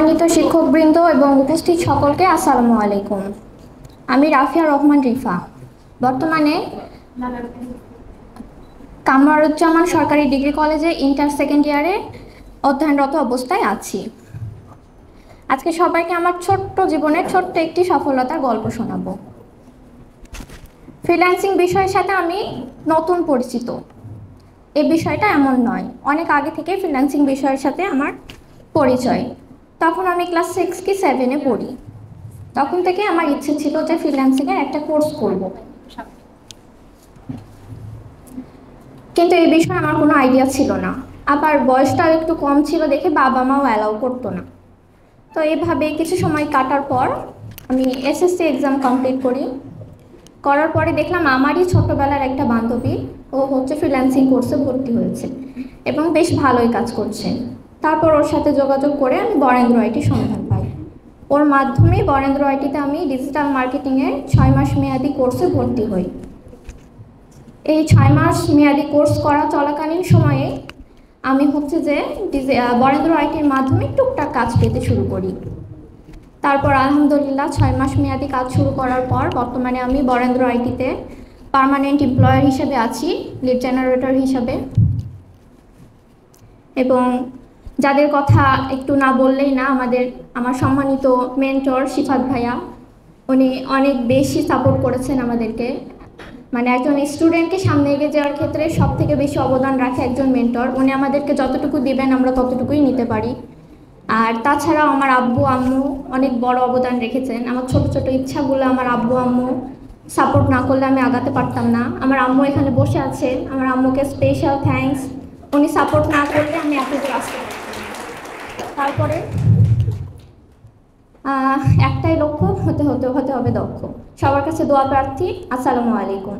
সম্মানিত শিক্ষকবৃন্দ এবং উপস্থিত সকলকে আসসালামু আলাইকুম। আমি রাফিয়া রহমান রিফা, বর্তমানে কামরুজ্জামান সরকারি ডিগ্রি কলেজে ইন্টার সেকেন্ড ইয়ারে অধ্যয়নরত অবস্থায় আছি। আজকে সবাইকে আমার ছোট্ট জীবনের ছোট্ট একটি সফলতার গল্প শোনাবো। ফ্রিল্যান্সিং বিষয়ের সাথে আমি নতুন পরিচিত, এই বিষয়টা এমন নয়, অনেক আগে থেকে ফ্রিল্যান্সিং বিষয়ের সাথে আমার পরিচয়। তখন আমি ক্লাস 6 কি 7-এ পড়ি। তখন থেকে আমার ইচ্ছে ছিল যে ফ্রিল্যান্সিংয়ের একটা কোর্স করব, কিন্তু এই বিষয়ে আমার কোনো আইডিয়া ছিল না। আবার বয়সটাও একটু কম ছিল দেখে বাবা মাও অ্যালাউ করতো না। তো এইভাবে কিছু সময় কাটার পর আমি এসএসসি এক্সাম কমপ্লিট করার পরে দেখলাম আমারই ছোটোবেলার একটা বান্ধবী, ও হচ্ছে ফ্রিল্যান্সিং কোর্সে ভর্তি হয়েছে এবং বেশ ভালোই কাজ করছে। তারপর ওর সাথে যোগাযোগ করে আমি বরেন্দ্র আইটি সন্ধান পাই। ওর মাধ্যমে বরেন্দ্র আইটিতে আমি ডিজিটাল মার্কেটিংয়ের 6 মাস মেয়াদি কোর্সে ভর্তি হই। এই 6 মাস মেয়াদি কোর্স করা চলাকালীন সময়ে আমি হচ্ছে যে বরেন্দ্র আইটির মাধ্যমে টুকটাক কাজ পেতে শুরু করি। তারপর আলহামদুলিল্লাহ 6 মাস মেয়াদি কাজ শুরু করার পর বর্তমানে আমি বরেন্দ্র আইটিতে পার্মানেন্ট এমপ্লয়ার হিসেবে আছি, লিড জেনারেটর হিসাবে। এবং যাদের কথা একটু না বললেই না, আমার সম্মানিত মেন্টর শিফাত ভাইয়া, উনি অনেক বেশি সাপোর্ট করেছেন আমাদেরকে। মানে একজন স্টুডেন্টকে সামনে এগিয়ে যাওয়ার ক্ষেত্রে সব থেকে বেশি অবদান রাখে একজন মেন্টর। উনি আমাদেরকে যতটুকু দিবেন আমরা ততটুকুই নিতে পারি। আর তাছাড়াও আমার আব্বু আম্মু অনেক বড় অবদান রেখেছেন। আমার ছোট ছোট ইচ্ছাগুলো আমার আব্বু আম্মু সাপোর্ট না করলে আমি আগাতে পারতাম না। আমার আম্মু এখানে বসে আছে, আমার আম্মুকে স্পেশাল থ্যাঙ্কস। উনি সাপোর্ট না করলে আমি এতদূর আসতে পারতাম না। তারপরে একটাই লক্ষ্য, হতে হবে দক্ষ। সবার কাছে দোয়া প্রার্থী। আসসালামু আলাইকুম।